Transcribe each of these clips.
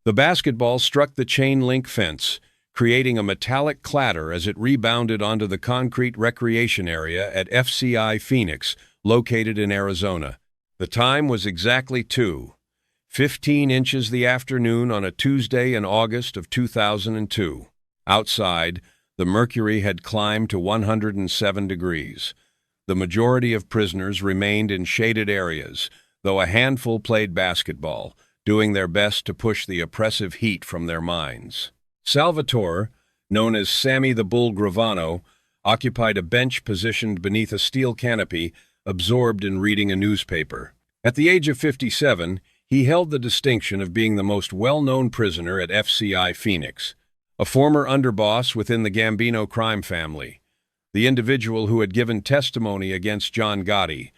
The basketball struck the chain-link fence, creating a metallic clatter as it rebounded onto the concrete recreation area at FCI Phoenix, located in Arizona. The time was exactly 2:15 inches the afternoon on a Tuesday in August of 2002. Outside, the mercury had climbed to 107 degrees. The majority of prisoners remained in shaded areas, though a handful played basketball, doing their best to push the oppressive heat from their minds. Salvatore, known as Sammy the Bull Gravano, occupied a bench positioned beneath a steel canopy, absorbed in reading a newspaper. At the age of 57, he held the distinction of being the most well-known prisoner at FCI Phoenix, a former underboss within the Gambino crime family, the individual who had given testimony against John Gotti,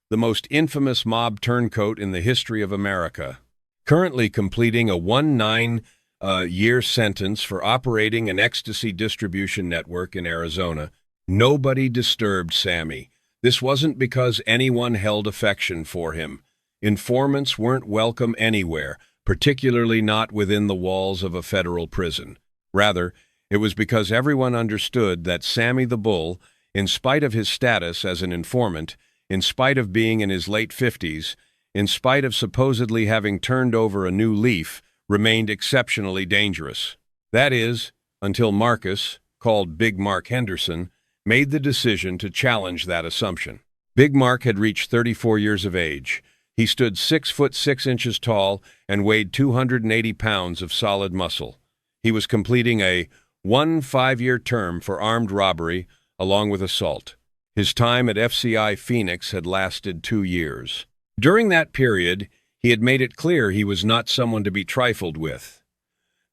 the most infamous mob turncoat in the history of America. Currently completing a 19-year sentence for operating an ecstasy distribution network in Arizona, nobody disturbed Sammy. This wasn't because anyone held affection for him. Informants weren't welcome anywhere, particularly not within the walls of a federal prison. Rather, it was because everyone understood that Sammy the Bull, in spite of his status as an informant, in spite of being in his late 50s, in spite of supposedly having turned over a new leaf, remained exceptionally dangerous. That is, until Marcus, called Big Mark Henderson, made the decision to challenge that assumption. Big Mark had reached 34 years of age. He stood 6 foot 6 inches tall and weighed 280 pounds of solid muscle. He was completing a 5-year term for armed robbery along with assault. His time at FCI Phoenix had lasted 2 years. During that period, he had made it clear he was not someone to be trifled with.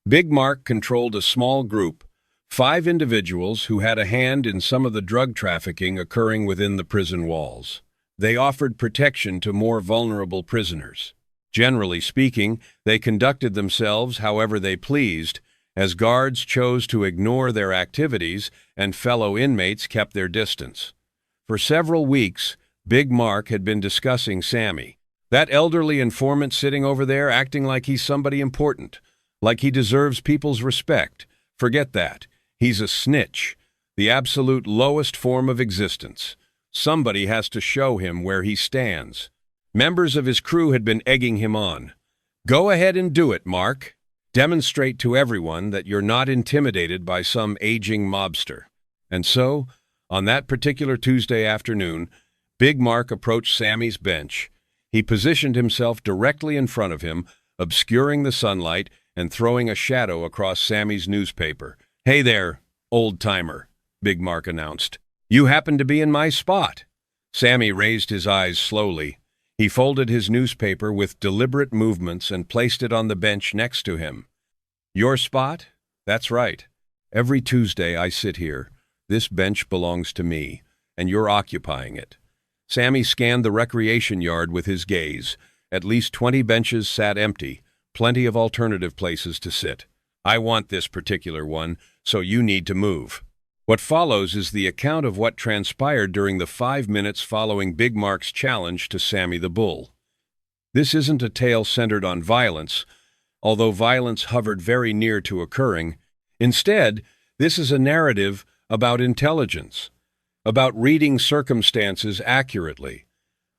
Big Mark controlled a small group, 5 individuals who had a hand in some of the drug trafficking occurring within the prison walls. They offered protection to more vulnerable prisoners. Generally speaking, they conducted themselves however they pleased, as guards chose to ignore their activities and fellow inmates kept their distance. For several weeks, Big Mark had been discussing Sammy, that elderly informant sitting over there acting like he's somebody important, like he deserves people's respect. Forget that. He's a snitch, the absolute lowest form of existence. Somebody has to show him where he stands. Members of his crew had been egging him on. Go ahead and do it, Mark. Demonstrate to everyone that you're not intimidated by some aging mobster. And so, on that particular Tuesday afternoon, Big Mark approached Sammy's bench. He positioned himself directly in front of him, obscuring the sunlight and throwing a shadow across Sammy's newspaper. Hey there, old-timer, Big Mark announced. You happen to be in my spot. Sammy raised his eyes slowly. He folded his newspaper with deliberate movements and placed it on the bench next to him. Your spot? That's right. Every Tuesday I sit here. This bench belongs to me, and you're occupying it. Sammy scanned the recreation yard with his gaze. At least 20 benches sat empty, plenty of alternative places to sit. I want this particular one, so you need to move. What follows is the account of what transpired during the 5 minutes following Big Mark's challenge to Sammy the Bull. This isn't a tale centered on violence, although violence hovered very near to occurring. Instead, this is a narrative about intelligence, about reading circumstances accurately,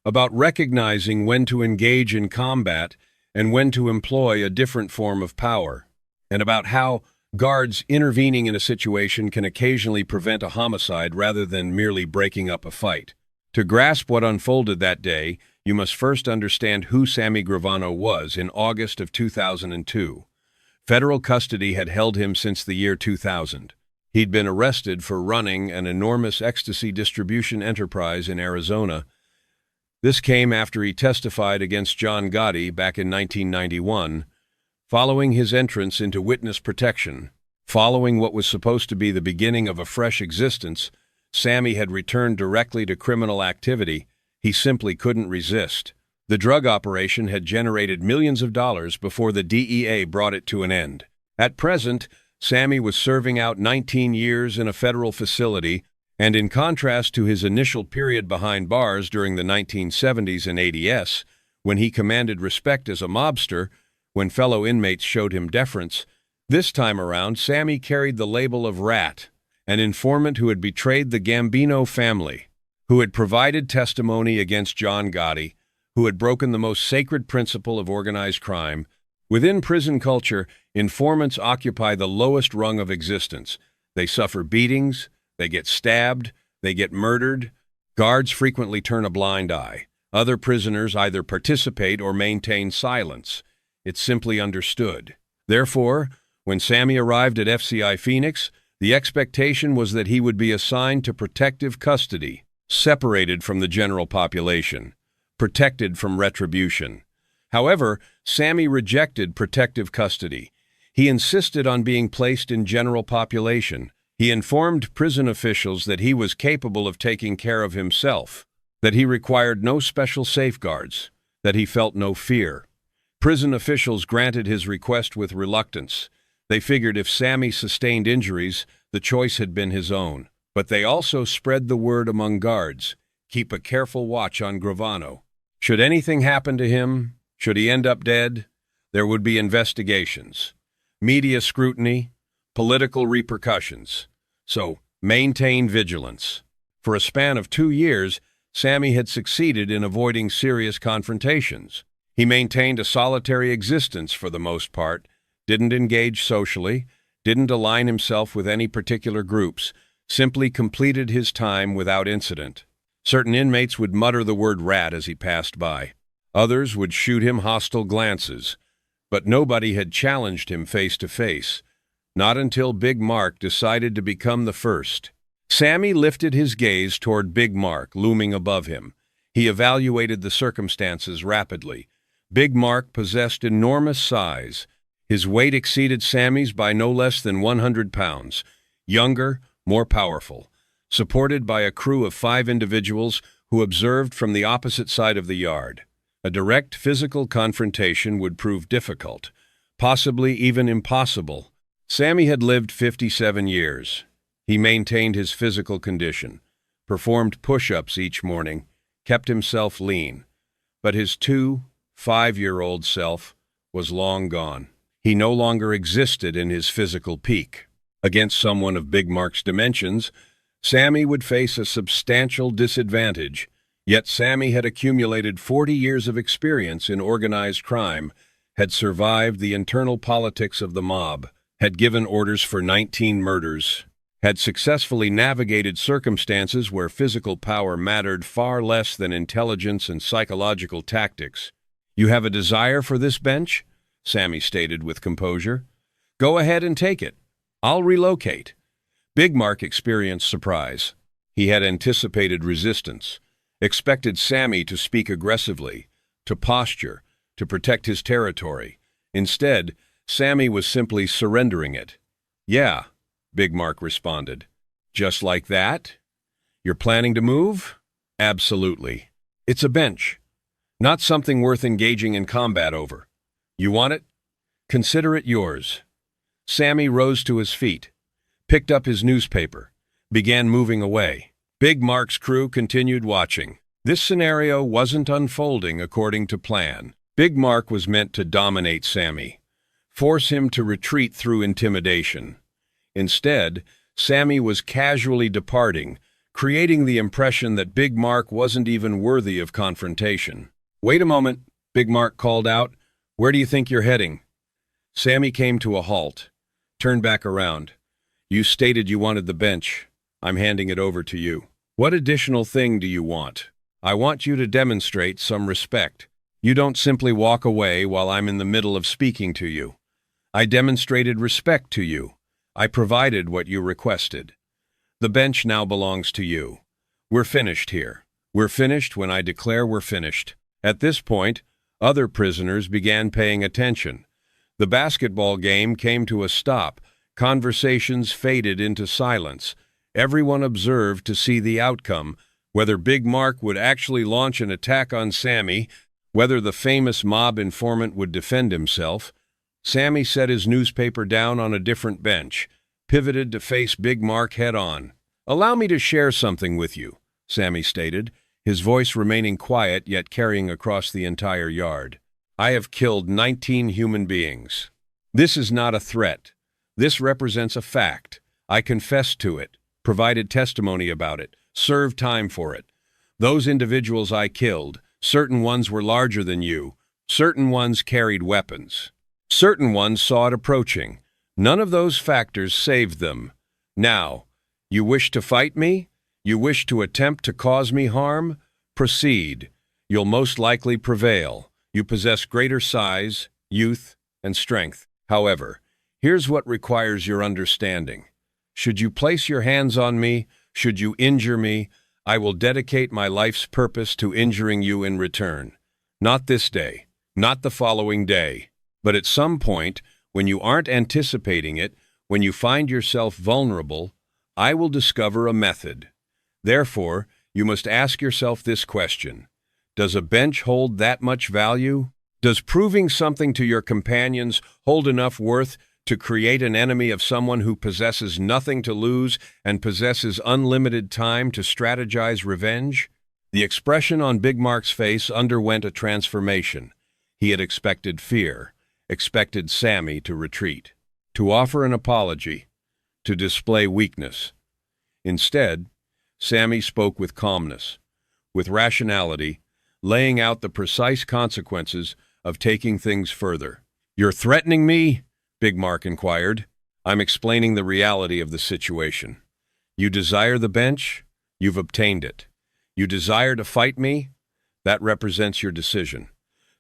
about recognizing when to engage in combat and when to employ a different form of power, and about how guards intervening in a situation can occasionally prevent a homicide rather than merely breaking up a fight. To grasp what unfolded that day, you must first understand who Sammy Gravano was in August of 2002. Federal custody had held him since the year 2000. He'd been arrested for running an enormous ecstasy distribution enterprise in Arizona. This came after he testified against John Gotti back in 1991, following his entrance into witness protection. Following what was supposed to be the beginning of a fresh existence, Sammy had returned directly to criminal activity. He simply couldn't resist. The drug operation had generated millions of dollars before the DEA brought it to an end. At present, Sammy was serving out 19 years in a federal facility, and in contrast to his initial period behind bars during the 1970s and 80s, when he commanded respect as a mobster, When fellow inmates showed him deference, this time around Sammy carried the label of rat, an informant who had betrayed the Gambino family, who had provided testimony against John Gotti, who had broken the most sacred principle of organized crime. Within prison culture, informants occupy the lowest rung of existence. They suffer beatings, they get stabbed, they get murdered. Guards frequently turn a blind eye. Other prisoners either participate or maintain silence. It's simply understood. Therefore, when Sammy arrived at FCI Phoenix, the expectation was that he would be assigned to protective custody, separated from the general population, protected from retribution. However, Sammy rejected protective custody. He insisted on being placed in general population. He informed prison officials that he was capable of taking care of himself, that he required no special safeguards, that he felt no fear. Prison officials granted his request with reluctance. They figured if Sammy sustained injuries, the choice had been his own. But they also spread the word among guards. Keep a careful watch on Gravano. Should anything happen to him, should he end up dead, there would be investigations, media scrutiny, political repercussions. So, maintain vigilance. For a span of 2 years, Sammy had succeeded in avoiding serious confrontations. He maintained a solitary existence for the most part, didn't engage socially, didn't align himself with any particular groups, simply completed his time without incident. Certain inmates would mutter the word rat as he passed by. Others would shoot him hostile glances. But nobody had challenged him face to face, not until Big Mark decided to become the first. Sammy lifted his gaze toward Big Mark, looming above him. He evaluated the circumstances rapidly. Big Mark possessed enormous size. His weight exceeded Sammy's by no less than 100 pounds. Younger, more powerful. Supported by a crew of 5 individuals who observed from the opposite side of the yard. A direct physical confrontation would prove difficult, possibly even impossible. Sammy had lived 57 years. He maintained his physical condition, performed push-ups each morning, kept himself lean. But his 5-year-old self was long gone. He no longer existed in his physical peak. Against someone of Big Mark's dimensions, Sammy would face a substantial disadvantage. Yet Sammy had accumulated 40 years of experience in organized crime, had survived the internal politics of the mob, had given orders for 19 murders, had successfully navigated circumstances where physical power mattered far less than intelligence and psychological tactics. "You have a desire for this bench?" Sammy stated with composure. "Go ahead and take it. I'll relocate." Big Mark experienced surprise. He had anticipated resistance, expected Sammy to speak aggressively, to posture, to protect his territory. Instead, Sammy was simply surrendering it. "Yeah," Big Mark responded. "Just like that? You're planning to move?" "Absolutely. It's a bench, not something worth engaging in combat over. You want it? Consider it yours." Sammy rose to his feet, picked up his newspaper, began moving away. Big Mark's crew continued watching. This scenario wasn't unfolding according to plan. Big Mark was meant to dominate Sammy, force him to retreat through intimidation. Instead, Sammy was casually departing, creating the impression that Big Mark wasn't even worthy of confrontation. "Wait a moment," Big Mark called out. "Where do you think you're heading?" Sammy came to a halt, turned back around. "You stated you wanted the bench. I'm handing it over to you. What additional thing do you want? I want you to demonstrate some respect. You don't simply walk away while I'm in the middle of speaking to you. I demonstrated respect to you. I provided what you requested. The bench now belongs to you. We're finished here. We're finished when I declare we're finished." At this point, other prisoners began paying attention. The basketball game came to a stop. Conversations faded into silence. Everyone observed to see the outcome, whether Big Mark would actually launch an attack on Sammy, whether the famous mob informant would defend himself. Sammy set his newspaper down on a different bench, pivoted to face Big Mark head-on. "Allow me to share something with you," Sammy stated, his voice remaining quiet yet carrying across the entire yard. I have killed 19 human beings. This is not a threat. This represents a fact. I confessed to it, provided testimony about it, served time for it. Those individuals I killed, certain ones were larger than you, certain ones carried weapons. Certain ones saw it approaching. None of those factors saved them. Now, you wish to fight me? You wish to attempt to cause me harm? Proceed. You'll most likely prevail. You possess greater size, youth, and strength. However, here's what requires your understanding. Should you place your hands on me, should you injure me, I will dedicate my life's purpose to injuring you in return. Not this day, not the following day, but at some point, when you aren't anticipating it, when you find yourself vulnerable, I will discover a method. Therefore, you must ask yourself this question. Does a bench hold that much value? Does proving something to your companions hold enough worth to create an enemy of someone who possesses nothing to lose and possesses unlimited time to strategize revenge? The expression on Big Mark's face underwent a transformation. He had expected fear, expected Sammy to retreat, to offer an apology, to display weakness. Instead, Sammy spoke with calmness, with rationality, laying out the precise consequences of taking things further. "You're threatening me?" Big Mark inquired. "I'm explaining the reality of the situation. You desire the bench? You've obtained it. You desire to fight me? That represents your decision.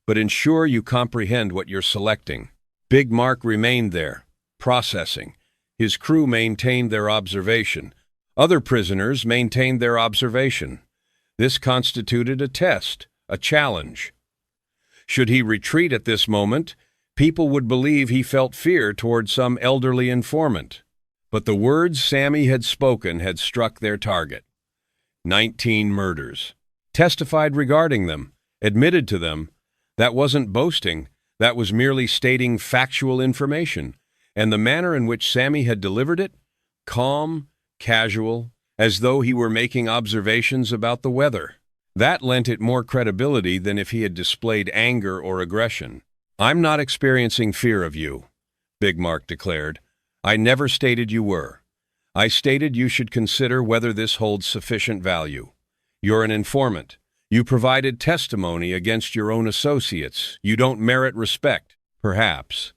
But ensure you comprehend what you're selecting." Big Mark remained there, processing. His crew maintained their observation. Other prisoners maintained their observation. This constituted a test, a challenge. Should he retreat at this moment, people would believe he felt fear toward some elderly informant. But the words Sammy had spoken had struck their target. 19 murders. Testified regarding them, admitted to them. That wasn't boasting, that was merely stating factual information. And the manner in which Sammy had delivered it? Calm, casual, as though he were making observations about the weather. That lent it more credibility than if he had displayed anger or aggression. "I'm not experiencing fear of you," Big Mark declared. "I never stated you were. I stated you should consider whether this holds sufficient value. You're an informant. You provided testimony against your own associates. You don't merit respect, perhaps.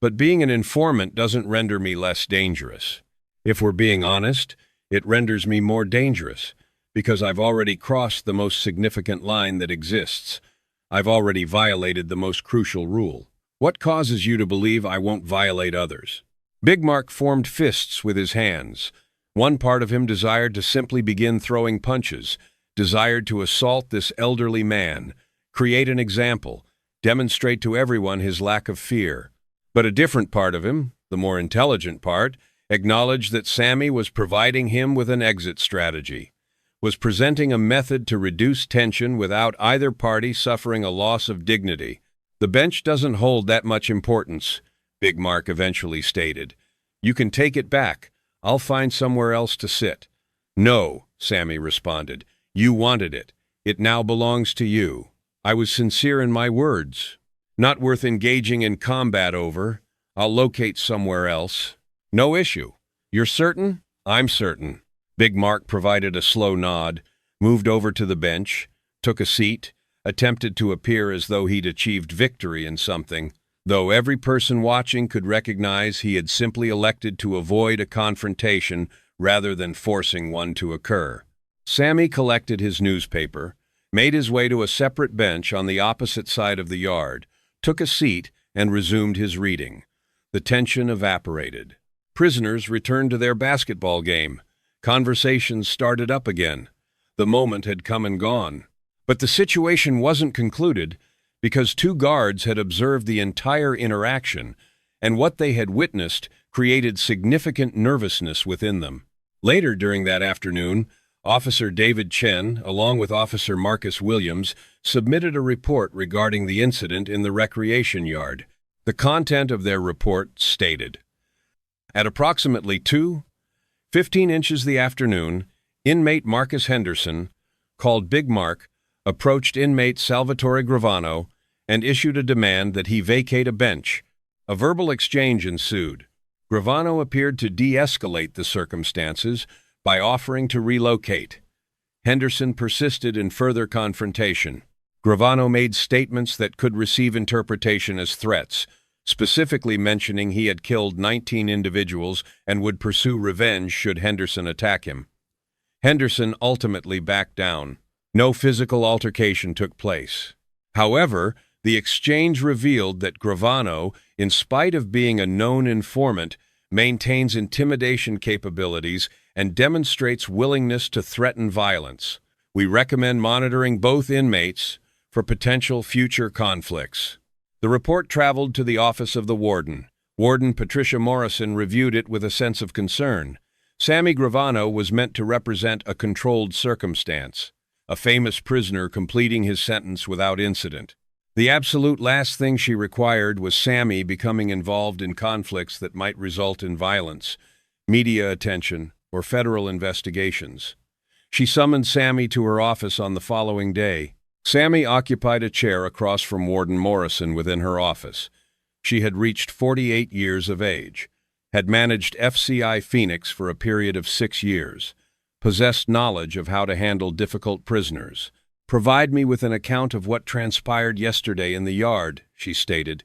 But being an informant doesn't render me less dangerous. If we're being honest, it renders me more dangerous, because I've already crossed the most significant line that exists. I've already violated the most crucial rule. What causes you to believe I won't violate others?" Big Mark formed fists with his hands. One part of him desired to simply begin throwing punches, desired to assault this elderly man, create an example, demonstrate to everyone his lack of fear. But a different part of him, the more intelligent part, acknowledged that Sammy was providing him with an exit strategy, was presenting a method to reduce tension without either party suffering a loss of dignity. "The bench doesn't hold that much importance," Big Mark eventually stated. "You can take it back. I'll find somewhere else to sit." "No," Sammy responded. "You wanted it. It now belongs to you. I was sincere in my words. Not worth engaging in combat over. I'll locate somewhere else." "No issue. You're certain?" "I'm certain." Big Mark provided a slow nod, moved over to the bench, took a seat, attempted to appear as though he'd achieved victory in something, though every person watching could recognize he had simply elected to avoid a confrontation rather than forcing one to occur. Sammy collected his newspaper, made his way to a separate bench on the opposite side of the yard, took a seat, and resumed his reading. The tension evaporated. Prisoners returned to their basketball game. Conversations started up again. The moment had come and gone. But the situation wasn't concluded because 2 guards had observed the entire interaction, and what they had witnessed created significant nervousness within them. Later during that afternoon, Officer David Chen, along with Officer Marcus Williams, submitted a report regarding the incident in the recreation yard. The content of their report stated, "At approximately 2:15 inches the afternoon, inmate Marcus Henderson, called Big Mark, approached inmate Salvatore Gravano and issued a demand that he vacate a bench. A verbal exchange ensued. Gravano appeared to de-escalate the circumstances by offering to relocate. Henderson persisted in further confrontation. Gravano made statements that could receive interpretation as threats, specifically mentioning he had killed 19 individuals and would pursue revenge should Henderson attack him. Henderson ultimately backed down. No physical altercation took place. However, the exchange revealed that Gravano, in spite of being a known informant, maintains intimidation capabilities and demonstrates willingness to threaten violence. We recommend monitoring both inmates for potential future conflicts. The report traveled to the office of the warden. Warden Patricia Morrison reviewed it with a sense of concern. Sammy Gravano was meant to represent a controlled circumstance, a famous prisoner completing his sentence without incident. The absolute last thing she required was Sammy becoming involved in conflicts that might result in violence, media attention, or federal investigations. She summoned Sammy to her office on the following day. Sammy occupied a chair across from Warden Morrison within her office. She had reached 48 years of age, had managed FCI Phoenix for a period of 6 years, possessed knowledge of how to handle difficult prisoners. "Provide me with an account of what transpired yesterday in the yard," she stated.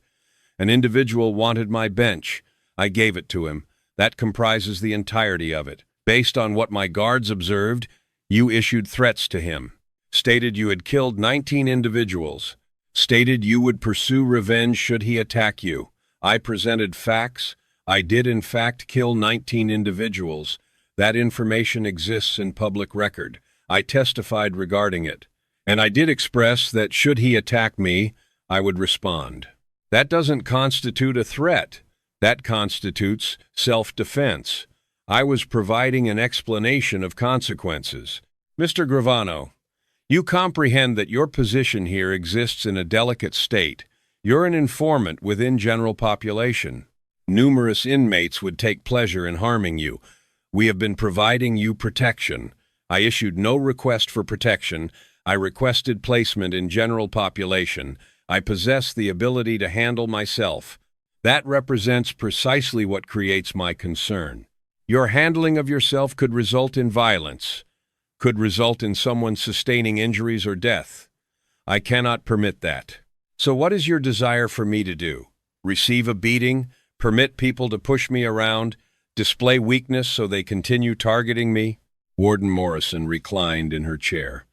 "An individual wanted my bench. I gave it to him. That comprises the entirety of it. Based on what my guards observed, you issued threats to him. Stated you had killed 19 individuals. Stated you would pursue revenge should he attack you. I presented facts. I did in fact kill 19 individuals. That information exists in public record. I testified regarding it. And I did express that should he attack me, I would respond. That doesn't constitute a threat. That constitutes self-defense. I was providing an explanation of consequences. Mr. Gravano, you comprehend that your position here exists in a delicate state. You're an informant within general population. Numerous inmates would take pleasure in harming you. We have been providing you protection. I issued no request for protection. I requested placement in general population. I possess the ability to handle myself. That represents precisely what creates my concern. Your handling of yourself could result in violence, could result in someone sustaining injuries or death. I cannot permit that. So what is your desire for me to do? Receive a beating? Permit people to push me around? Display weakness so they continue targeting me?" Warden Morrison reclined in her chair.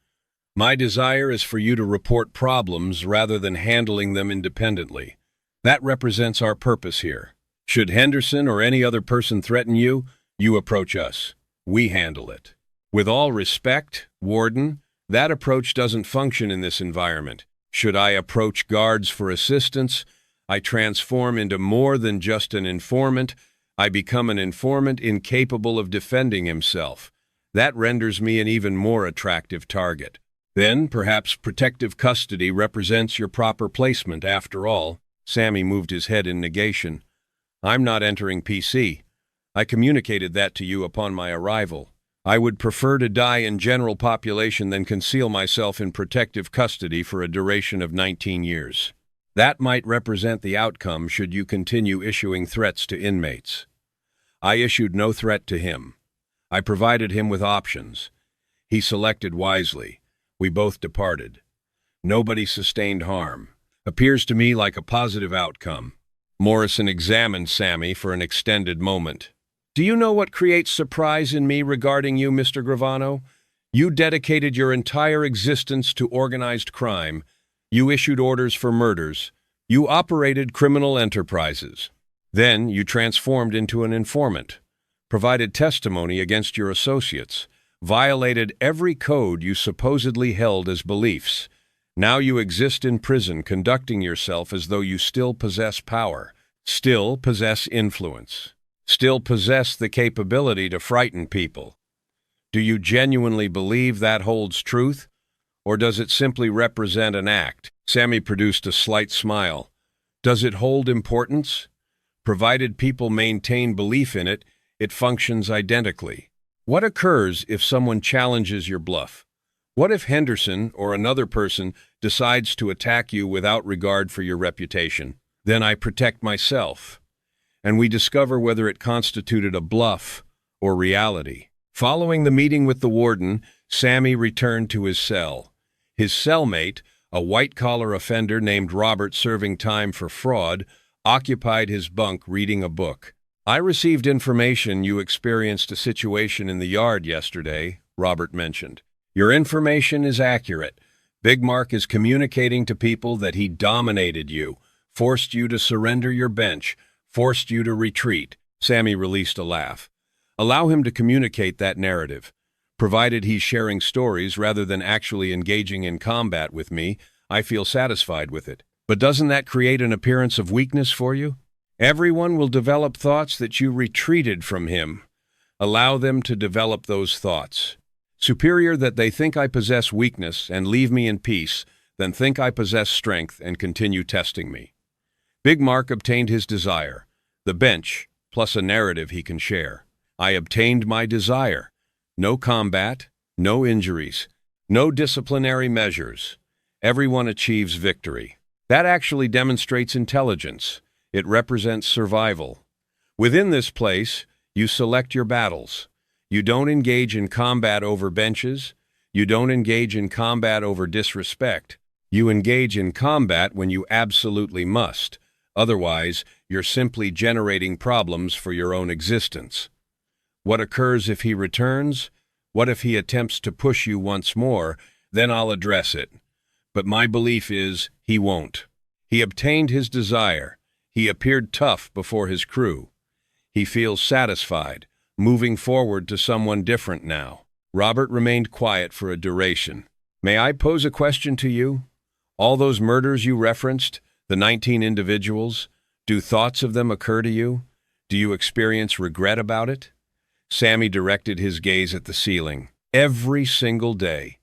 "My desire is for you to report problems rather than handling them independently. That represents our purpose here. Should Henderson or any other person threaten you, you approach us. We handle it. With all respect, Warden, that approach doesn't function in this environment. Should I approach guards for assistance, I transform into more than just an informant. I become an informant incapable of defending himself. That renders me an even more attractive target. Then, perhaps protective custody represents your proper placement after all." Sammy moved his head in negation. "I'm not entering PC. I communicated that to you upon my arrival. I would prefer to die in general population than conceal myself in protective custody for a duration of 19 years. That might represent the outcome should you continue issuing threats to inmates. I issued no threat to him. I provided him with options. He selected wisely. We both departed. Nobody sustained harm. Appears to me like a positive outcome." Morrison examined Sammy for an extended moment. "Do you know what creates surprise in me regarding you, Mr. Gravano? You dedicated your entire existence to organized crime. You issued orders for murders. You operated criminal enterprises. Then you transformed into an informant, provided testimony against your associates, violated every code you supposedly held as beliefs. Now you exist in prison conducting yourself as though you still possess power, still possess influence, still possess the capability to frighten people. Do you genuinely believe that holds truth, or does it simply represent an act?" Sammy produced a slight smile. "Does it hold importance? Provided people maintain belief in it, it functions identically. What occurs if someone challenges your bluff? What if Henderson or another person decides to attack you without regard for your reputation. Then I protect myself, and we discover whether it constituted a bluff or reality. Following the meeting with the warden, Sammy returned to his cell. His cellmate, a white-collar offender named Robert serving time for fraud, occupied his bunk reading a book. "I received information you experienced a situation in the yard yesterday," Robert mentioned. "Your information is accurate. Big Mark is communicating to people that he dominated you, forced you to surrender your bench, forced you to retreat." Sammy released a laugh. "Allow him to communicate that narrative. Provided he's sharing stories rather than actually engaging in combat with me, I feel satisfied with it. But doesn't that create an appearance of weakness for you? Everyone will develop thoughts that you retreated from him. Allow them to develop those thoughts. Superior that they think I possess weakness and leave me in peace, than think I possess strength and continue testing me." Big Mark obtained his desire, the bench, plus a narrative he can share. I obtained my desire. No combat, no injuries, no disciplinary measures. Everyone achieves victory. That actually demonstrates intelligence. It represents survival. Within this place, you select your battles. You don't engage in combat over benches. You don't engage in combat over disrespect. You engage in combat when you absolutely must. Otherwise, you're simply generating problems for your own existence. What occurs if he returns? What if he attempts to push you once more? Then I'll address it. But my belief is he won't. He obtained his desire. He appeared tough before his crew. He feels satisfied, moving forward to someone different now. Robert remained quiet for a duration. "May I pose a question to you? All those murders you referenced, the 19 individuals, do thoughts of them occur to you? Do you experience regret about it?" Sammy directed his gaze at the ceiling. "Every single day.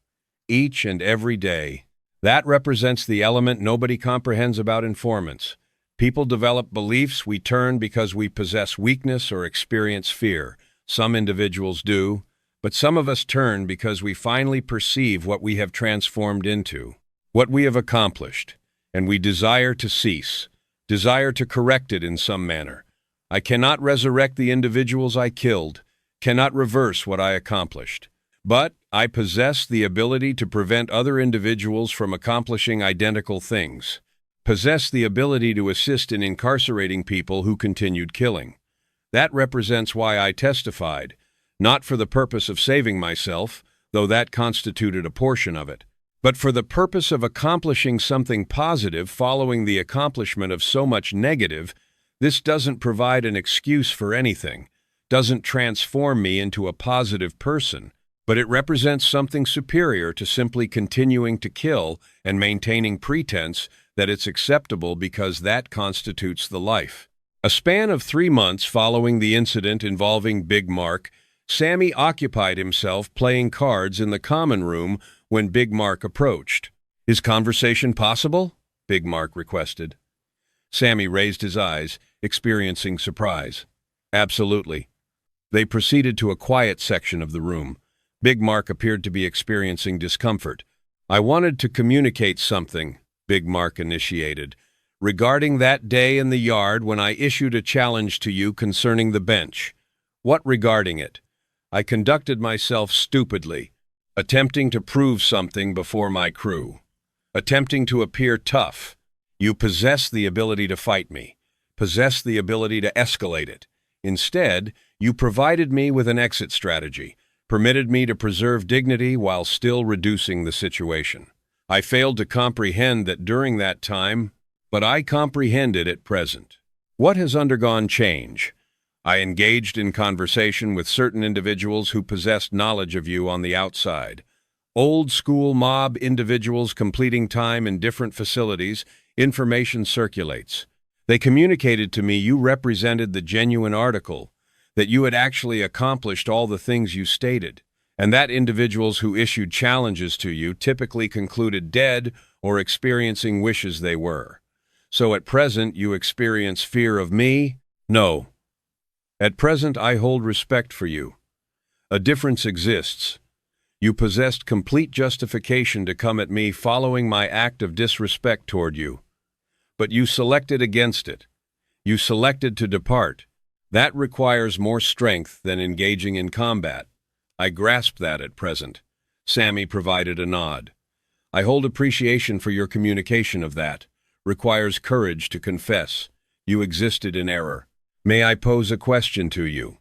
Each and every day. That represents the element nobody comprehends about informants. People develop beliefs we turn because we possess weakness or experience fear. Some individuals do, but some of us turn because we finally perceive what we have transformed into, what we have accomplished, and we desire to cease, desire to correct it in some manner. I cannot resurrect the individuals I killed, cannot reverse what I accomplished. But I possess the ability to prevent other individuals from accomplishing identical things, possess the ability to assist in incarcerating people who continued killing. That represents why I testified, not for the purpose of saving myself, though that constituted a portion of it, but for the purpose of accomplishing something positive following the accomplishment of so much negative. This doesn't provide an excuse for anything, doesn't transform me into a positive person, but it represents something superior to simply continuing to kill and maintaining pretense that it's acceptable because that constitutes the life. A span of 3 months following the incident involving Big Mark, Sammy occupied himself playing cards in the common room when Big Mark approached. "Is conversation possible?" Big Mark requested. Sammy raised his eyes, experiencing surprise. "Absolutely." They proceeded to a quiet section of the room. Big Mark appeared to be experiencing discomfort. "I wanted to communicate something," Big Mark initiated, "regarding that day in the yard when I issued a challenge to you concerning the bench." "What regarding it?" "I conducted myself stupidly, attempting to prove something before my crew, attempting to appear tough. You possess the ability to fight me, possess the ability to escalate it. Instead, you provided me with an exit strategy, permitted me to preserve dignity while still reducing the situation. I failed to comprehend that during that time, but I comprehend it at present. What has undergone change? I engaged in conversation with certain individuals who possessed knowledge of you on the outside. Old-school mob individuals completing time in different facilities, information circulates. They communicated to me you represented the genuine article, that you had actually accomplished all the things you stated, and that individuals who issued challenges to you typically concluded dead or experiencing wishes they were. So at present you experience fear of me? No. At present I hold respect for you. A difference exists. You possessed complete justification to come at me following my act of disrespect toward you. But you selected against it. You selected to depart. That requires more strength than engaging in combat. I grasp that at present. Sammy provided a nod. I hold appreciation for your communication of that. Requires courage to confess. You existed in error. May I pose a question to you?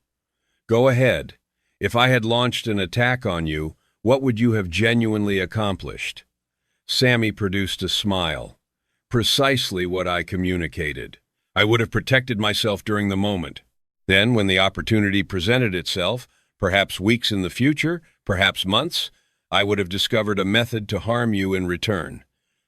Go ahead. If I had launched an attack on you, what would you have genuinely accomplished? Sammy produced a smile. Precisely what I communicated. I would have protected myself during the moment. Then, when the opportunity presented itself, perhaps weeks in the future, perhaps months, I would have discovered a method to harm you in return.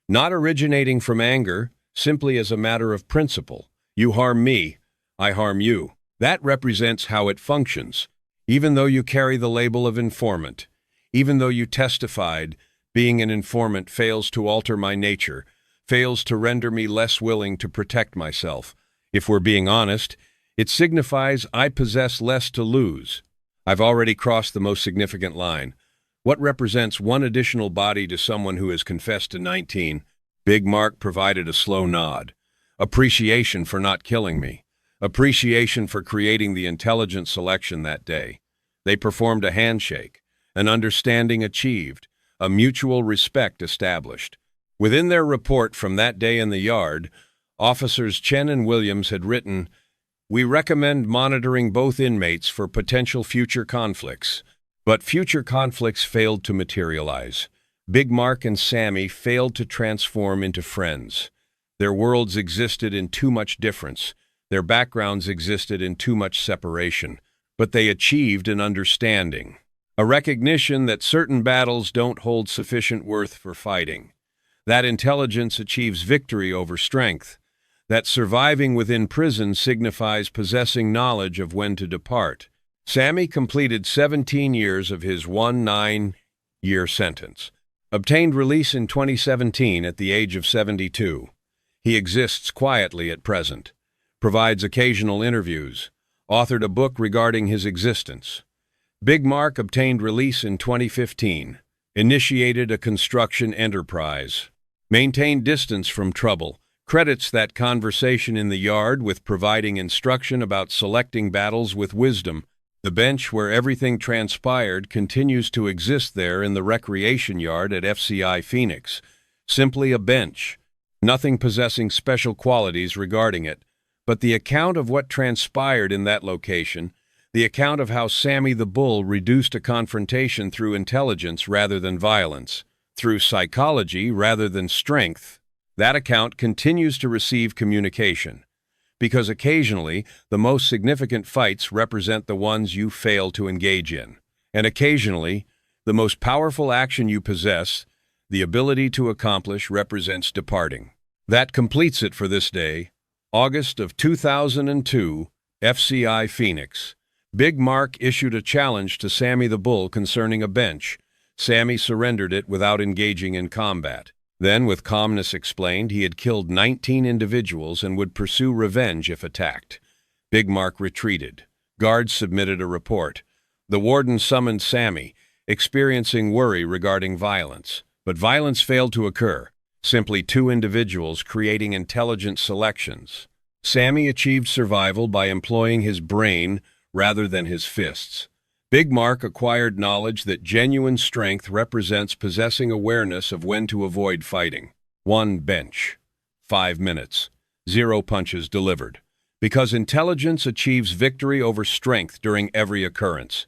Not originating from anger, simply as a matter of principle. You harm me, I harm you. That represents how it functions. Even though you carry the label of informant, even though you testified, being an informant fails to alter my nature, fails to render me less willing to protect myself. If we're being honest, it signifies I possess less to lose. I've already crossed the most significant line. What represents one additional body to someone who has confessed to 19? Big Mark provided a slow nod. Appreciation for not killing me. Appreciation for creating the intelligent selection that day. They performed a handshake, an understanding achieved, a mutual respect established. Within their report from that day in the yard, Officers Chen and Williams had written, "We recommend monitoring both inmates for potential future conflicts." But future conflicts failed to materialize. Big Mark and Sammy failed to transform into friends. Their worlds existed in too much difference. Their backgrounds existed in too much separation. But they achieved an understanding. A recognition that certain battles don't hold sufficient worth for fighting. That intelligence achieves victory over strength. That surviving within prison signifies possessing knowledge of when to depart. Sammy completed 17 years of his 19-year sentence. Obtained release in 2017 at the age of 72. He exists quietly at present. Provides occasional interviews. Authored a book regarding his existence. Big Mark obtained release in 2015. Initiated a construction enterprise. Maintained distance from trouble. Credits that conversation in the yard with providing instruction about selecting battles with wisdom. The bench where everything transpired continues to exist there in the recreation yard at FCI Phoenix. Simply a bench. Nothing possessing special qualities regarding it. But the account of what transpired in that location, the account of how Sammy the Bull reduced a confrontation through intelligence rather than violence, through psychology rather than strength, that account continues to receive communication. Because occasionally, the most significant fights represent the ones you fail to engage in. And occasionally, the most powerful action you possess, the ability to accomplish, represents departing. That completes it for this day. August of 2002, FCI Phoenix. Big Mark issued a challenge to Sammy the Bull concerning a bench. Sammy surrendered it without engaging in combat. Then, with calmness, explained he had killed 19 individuals and would pursue revenge if attacked. Big Mark retreated. Guards submitted a report. The warden summoned Sammy, experiencing worry regarding violence. But violence failed to occur. Simply 2 individuals creating intelligent selections. Sammy achieved survival by employing his brain rather than his fists. Big Mark acquired knowledge that genuine strength represents possessing awareness of when to avoid fighting. 1 bench. 5 minutes. 0 punches delivered. Because intelligence achieves victory over strength during every occurrence.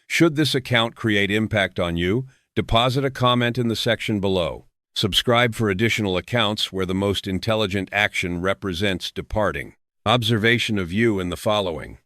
Should this account create impact on you, deposit a comment in the section below. Subscribe for additional accounts where the most intelligent action represents departing. Observation of you in the following.